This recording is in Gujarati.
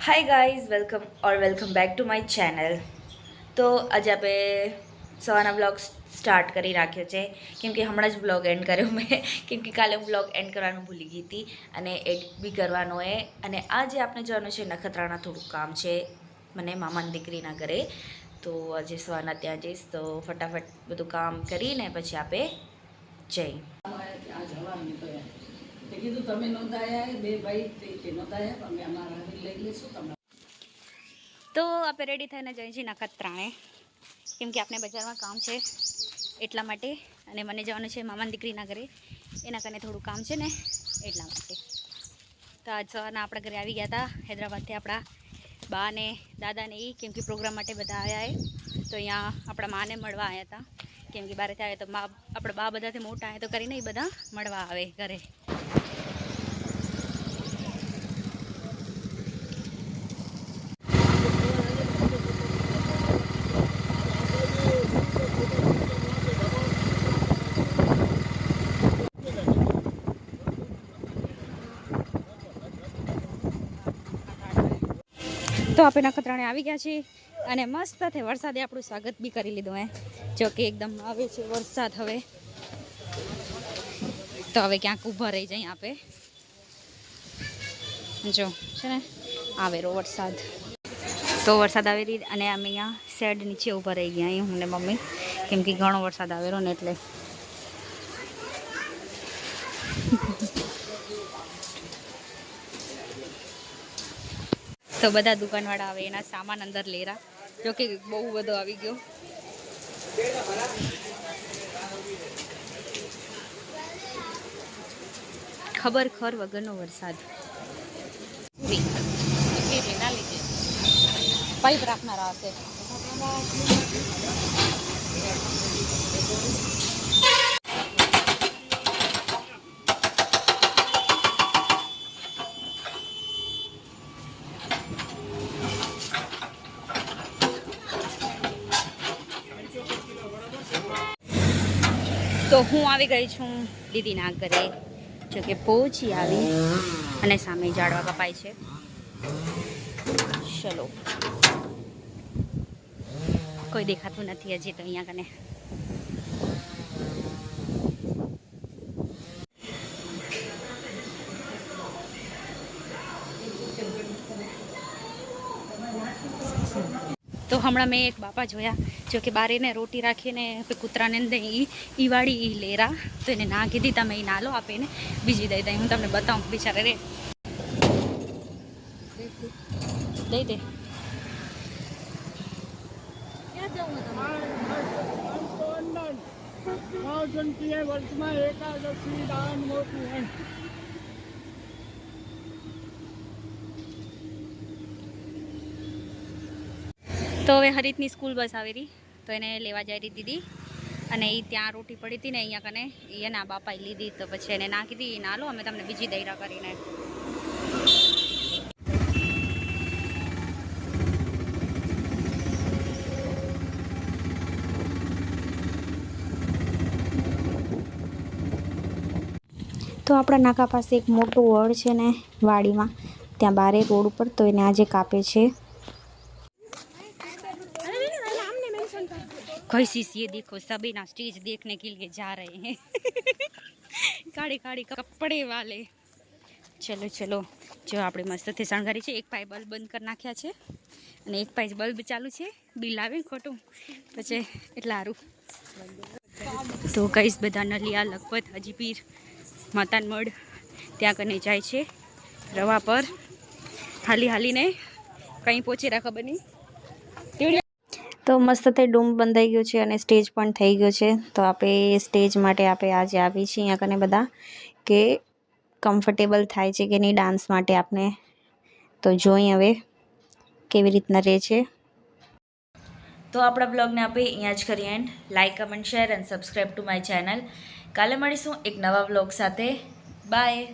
Hi guys welcome back to my channel. तो आज आप सवाना ब्लॉग स्टार्ट કરી રાખ્યો છે કેમ કે હમણાં જ બ્લોગ એન્ડ કર્યો મેં કેમ કે કાલે હું બ્લોગ એન્ડ કરવાનું ભૂલી ગઈ હતી અને એડિટ બી કરવાનો છે અને આજે આપણે જવાનું છે નખત્રાણા થોડું કામ છે મને મામાની દીકરીના ઘરે તો આજે સવારના ત્યાં જઈશ તો ફટાફટ બધું કામ કરીને પછી આપણે જઈ तो आप रेडी થઈને જઈએ છીએ નખત્રાણે કેમ કે આપણે બજારમાં કામ છે એટલા માટે અને મને જવાનું છે મામાની દીકરીના ઘરે એના કને થોડું કામ છે ને એટલા માટે તો આજ સવારના આપણા ઘરે આવી ગયા હતા હૈદરાબાદથી આપણા બા ને દાદા ને એ કેમ કે પ્રોગ્રામ માટે બધા આવ્યા છે તો અહીંયા આપણા માને મળવા આવ્યા હતા કેમ કે બહારથી આવ્યા તો આપણા બા બધાથી મોટા આવે તો કરીને એ બધા મળવા આવે ઘરે तो आप नखत्राणे આવી ગયા છે અને મસ્ત છે વરસાદે આપણું સ્વાગત બી કરી લીધું હે જો કે એકદમ આવે છે વરસાદ હવે તો હવે ક્યાંક ઊભા રહી જાય આપે જો છે ને આવેરો વરસાદ તો વરસાદ આવી રહી અને અમે અહીંયા શેડ નીચે ઊભા રહી ગયા અહીં હું ને મમ્મી કેમ કે ઘણો વરસાદ આવેરો ને એટલે तो बधा दुकानवाड़ा आवे एना सामान अंदर लेरा जो कि बहु बधो आवी गयो खबर खर वगरनो वरसाद पाइप राखना रहશે तो हूँ आई गई छूँ दीदीना घरे जो कि पहुँची आई અને સામે ઝાડવા કપાય છે ચલો કોઈ દેખાતું નથી હજી તો અહીંયા કને तो हमारा मैं एक बापा जोया जो कि बारे ने रोटी राखी ने कूतरा ने दे ई वाड़ी ई लेरा तो इन्हें ना कीधी तमे ई नालो आपे ने बीजी दई दई हूँ तमने बताऊँ बिचारे रे दई दे तो हवे हरितनी स्कूल बस आवी रही तो એને લેવા જઈ રહી દીદી અને એ ત્યાં રોટી પડી હતી ને અહીંયા કને એના બાપાએ લીધી તો પછી એને ના કીધી ના લો અમે તમને બીજી દઈરા કરીને તો આપણા નાકા પાસે એક મોટું વડ છે ને વાડીમાં ત્યાં બારે રોડ ઉપર તો એને આજે કાપે છે कैसी ये देखो सभी ना स्टेज देखने के लिए जा रहे हैं काड़ी काड़ी कपड़े वाले चलो चलो जो આપણે મસ્ત થી શણગારી છે એક પાઈ બલ્બ બંધ કરી નાખ્યા છે અને એક પાઈ બલ્બ ચાલુ છે બિલ આવે ખોટું પછી એટલા હારું તો કઈસ બધા નલિયા લખપત હાજીપીર માતાન મઢ ત્યાં કને જાય છે રવા પર હાલી હાલીને કઈ પહોંચી રા ખબર નહીં तो मस्त थे डूम बंधाई गयो छे अने स्टेज पण थई गयो छे तो आपे स्टेज माटे आपे आज आवी छे अहींया कने बधा के कम्फर्टेबल थाय छे के नहीं डांस माटे आपने तो जोई हवे केवी रीतना रहे छे तो आपणा ब्लॉग ने आपे अहींया ज करीए and like comment share and subscribe to my channel काले मळीशुं एक नवा ब्लॉग साथे बाय।